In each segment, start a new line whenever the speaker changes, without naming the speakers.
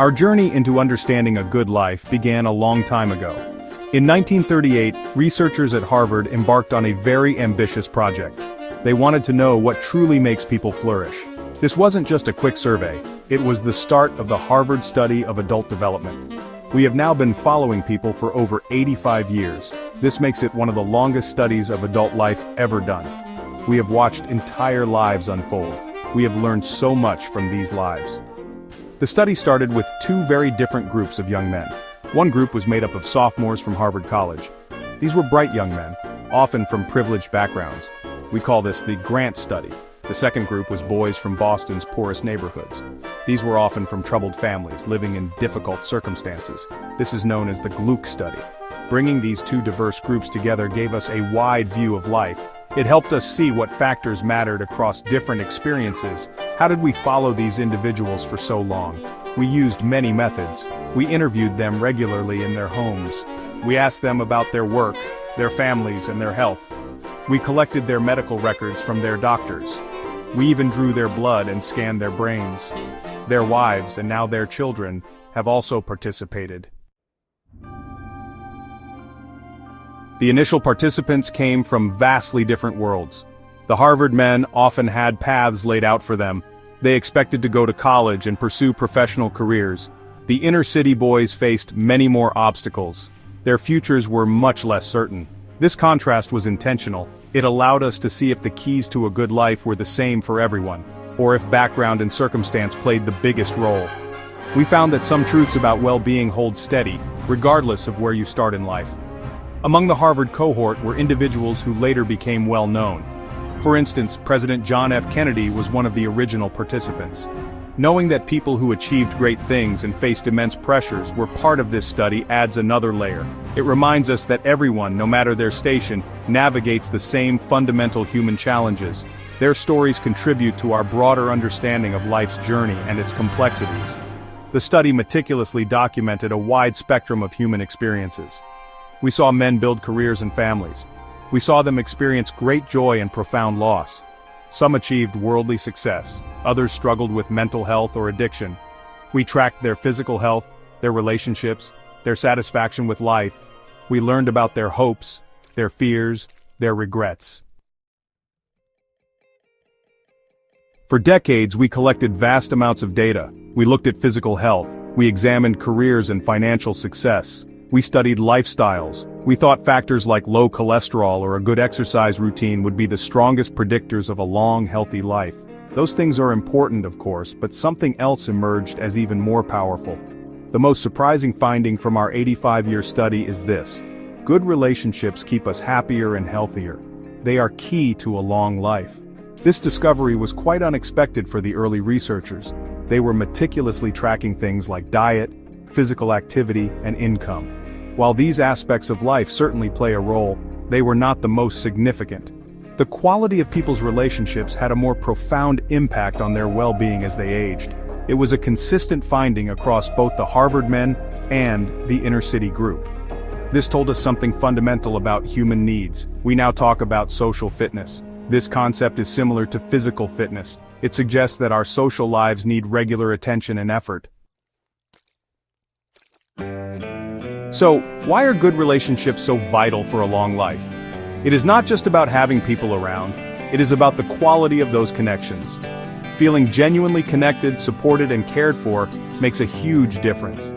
Our journey into understanding a good life began a long time ago. In 1938, researchers at Harvard embarked on a very ambitious project. They wanted to know what truly makes people flourish. This wasn't just a quick survey, it was the start of the Harvard study of adult development. We have now been following people for over 85 years. This makes it one of the longest studies of adult life ever done. We have watched entire lives unfold. We have learned so much from these lives. The study started with two very different groups of young men. One group was made up of sophomores from Harvard College. These were bright young men, often from privileged backgrounds. We call this the Grant study. The second group was boys from Boston's poorest neighborhoods. These were often from troubled families, living in difficult circumstances. This is known as the Gluck study. Bringing these two diverse groups together gave us a wide view of life. It helped us see what factors mattered across different experiences. How did we follow these individuals for so long? We used many methods. We interviewed them regularly in their homes. We asked them about their work, their families, and their health. We collected their medical records from their doctors. We even drew their blood and scanned their brains. Their wives, and now their children, have also participated. The initial participants came from vastly different worlds. The Harvard men often had paths laid out for them. They expected to go to college and pursue professional careers. The inner-city boys faced many more obstacles. Their futures were much less certain. This contrast was intentional. It allowed us to see if the keys to a good life were the same for everyone, or if background and circumstance played the biggest role. We found that some truths about well-being hold steady, regardless of where you start in life. Among the Harvard cohort were individuals who later became well-known. For instance, President John F. Kennedy was one of the original participants. Knowing that people who achieved great things and faced immense pressures were part of this study adds another layer. It reminds us that everyone, no matter their station, navigates the same fundamental human challenges. Their stories contribute to our broader understanding of life's journey and its complexities. The study meticulously documented a wide spectrum of human experiences. We saw men build careers and families. We saw them experience great joy and profound loss. Some achieved worldly success, others struggled with mental health or addiction. We tracked their physical health, their relationships, their satisfaction with life. We learned about their hopes, their fears, their regrets. For decades, we collected vast amounts of data. We looked at physical health. We examined careers and financial success. We studied lifestyles. We thought factors like low cholesterol or a good exercise routine would be the strongest predictors of a long, healthy life. Those things are important, of course, but something else emerged as even more powerful. The most surprising finding from our 85-year study is this: good relationships keep us happier and healthier. They are key to a long life. This discovery was quite unexpected for the early researchers. They were meticulously tracking things like diet, physical activity, and income. While these aspects of life certainly play a role, they were not the most significant. The quality of people's relationships had a more profound impact on their well-being as they aged. It was a consistent finding across both the Harvard men and the inner-city group. This told us something fundamental about human needs. We now talk about social fitness. This concept is similar to physical fitness. It suggests that our social lives need regular attention and effort. So, why are good relationships so vital for a long life? It is not just about having people around, it is about the quality of those connections. Feeling genuinely connected, supported, and cared for makes a huge difference.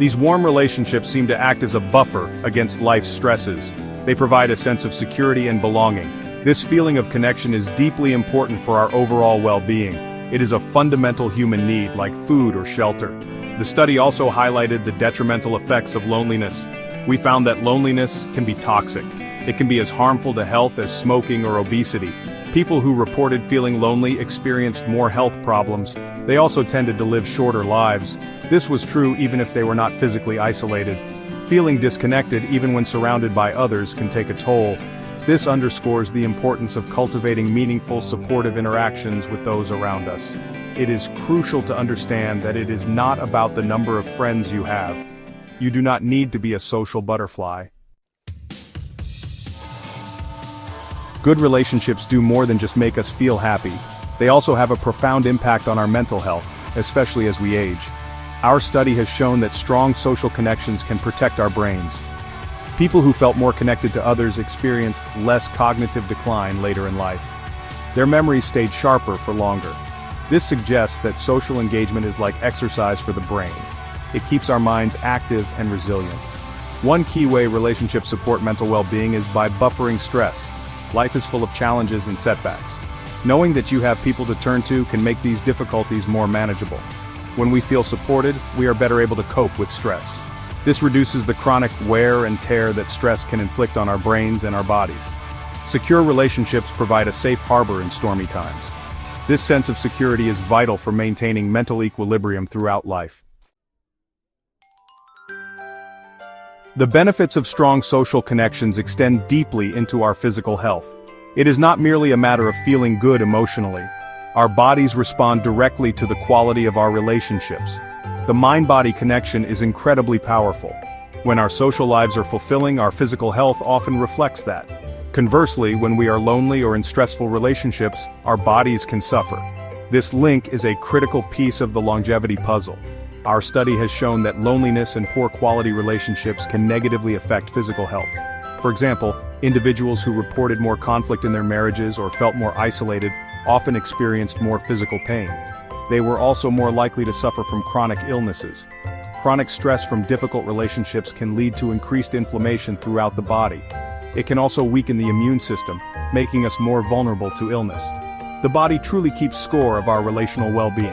These warm relationships seem to act as a buffer against life's stresses. They provide a sense of security and belonging. This feeling of connection is deeply important for our overall well-being. It is a fundamental human need like food or shelter. The study also highlighted the detrimental effects of loneliness. We found that loneliness can be toxic. It can be as harmful to health as smoking or obesity. People who reported feeling lonely experienced more health problems. They also tended to live shorter lives. This was true even if they were not physically isolated. Feeling disconnected even when surrounded by others can take a toll. This underscores the importance of cultivating meaningful, supportive interactions with those around us. It is crucial to understand that it is not about the number of friends you have. You do not need to be a social butterfly. Good relationships do more than just make us feel happy. They also have a profound impact on our mental health, especially as we age. Our study has shown that strong social connections can protect our brains. People who felt more connected to others experienced less cognitive decline later in life. Their memories stayed sharper for longer. This suggests that social engagement is like exercise for the brain. It keeps our minds active and resilient. One key way relationships support mental well-being is by buffering stress. Life is full of challenges and setbacks. Knowing that you have people to turn to can make these difficulties more manageable. When we feel supported, we are better able to cope with stress. This reduces the chronic wear and tear that stress can inflict on our brains and our bodies. Secure relationships provide a safe harbor in stormy times. This sense of security is vital for maintaining mental equilibrium throughout life. The benefits of strong social connections extend deeply into our physical health. It is not merely a matter of feeling good emotionally. Our bodies respond directly to the quality of our relationships. The mind-body connection is incredibly powerful. When our social lives are fulfilling, our physical health often reflects that. Conversely, when we are lonely or in stressful relationships, our bodies can suffer. This link is a critical piece of the longevity puzzle. Our study has shown that loneliness and poor quality relationships can negatively affect physical health. For example, individuals who reported more conflict in their marriages or felt more isolated often experienced more physical pain. They were also more likely to suffer from chronic illnesses. Chronic stress from difficult relationships can lead to increased inflammation throughout the body. It can also weaken the immune system, making us more vulnerable to illness. The body truly keeps score of our relational well-being.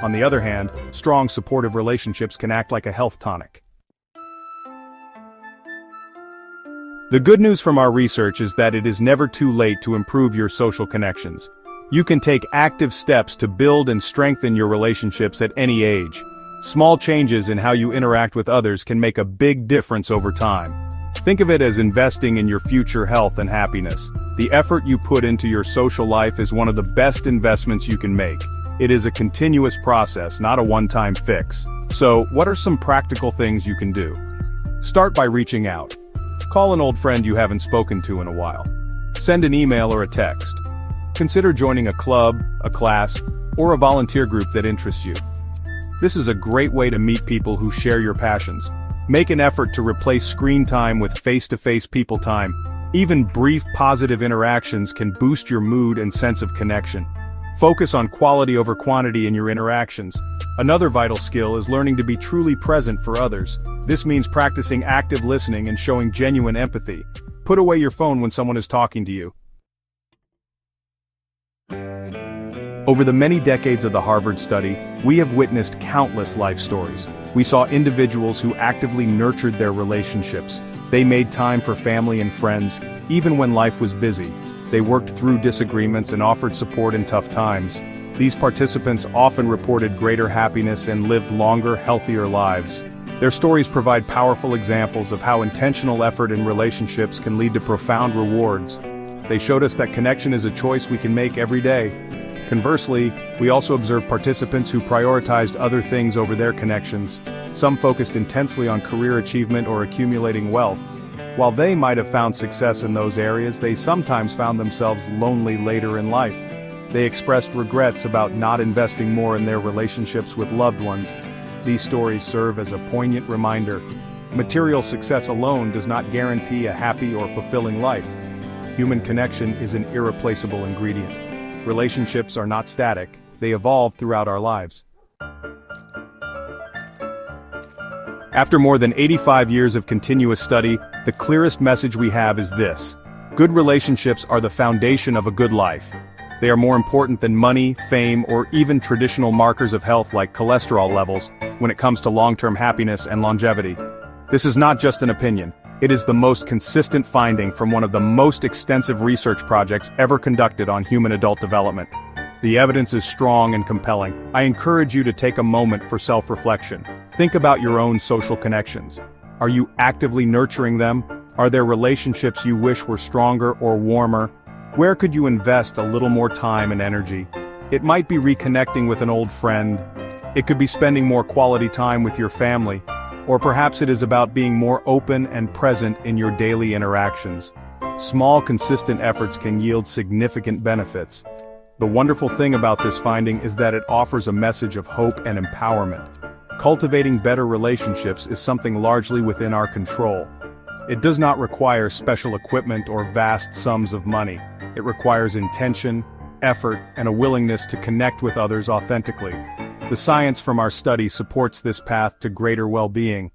On the other hand, strong supportive relationships can act like a health tonic. The good news from our research is that it is never too late to improve your social connections. You can take active steps to build and strengthen your relationships at any age. Small changes in how you interact with others can make a big difference over time. Think of it as investing in your future health and happiness. The effort you put into your social life is one of the best investments you can make. It is a continuous process, not a one-time fix. So, what are some practical things you can do? Start by reaching out. Call an old friend you haven't spoken to in a while. Send an email or a text. Consider joining a club, a class, or a volunteer group that interests you. This is a great way to meet people who share your passions. Make an effort to replace screen time with face-to-face people time. Even brief positive interactions can boost your mood and sense of connection. Focus on quality over quantity in your interactions. Another vital skill is learning to be truly present for others. This means practicing active listening and showing genuine empathy. Put away your phone when someone is talking to you. Over the many decades of the Harvard study, we have witnessed countless life stories. We saw individuals who actively nurtured their relationships. They made time for family and friends, even when life was busy. They worked through disagreements and offered support in tough times. These participants often reported greater happiness and lived longer, healthier lives. Their stories provide powerful examples of how intentional effort in relationships can lead to profound rewards. They showed us that connection is a choice we can make every day. Conversely, we also observed participants who prioritized other things over their connections. Some focused intensely on career achievement or accumulating wealth. While they might have found success in those areas, they sometimes found themselves lonely later in life. They expressed regrets about not investing more in their relationships with loved ones. These stories serve as a poignant reminder. Material success alone does not guarantee a happy or fulfilling life. Human connection is an irreplaceable ingredient. Relationships are not static, they evolve throughout our lives. After more than 85 years of continuous study, the clearest message we have is this: good relationships are the foundation of a good life. They are more important than money, fame, or even traditional markers of health like cholesterol levels when it comes to long-term happiness and longevity. This is not just an opinion. It is the most consistent finding from one of the most extensive research projects ever conducted on human adult development. The evidence is strong and compelling. I encourage you to take a moment for self-reflection. Think about your own social connections. Are you actively nurturing them? Are there relationships you wish were stronger or warmer? Where could you invest a little more time and energy? It might be reconnecting with an old friend. It could be spending more quality time with your family. Or perhaps it is about being more open and present in your daily interactions. Small, consistent efforts can yield significant benefits. The wonderful thing about this finding is that it offers a message of hope and empowerment. Cultivating better relationships is something largely within our control. It does not require special equipment or vast sums of money. It requires intention, effort, and a willingness to connect with others authentically. The science from our study supports this path to greater well-being.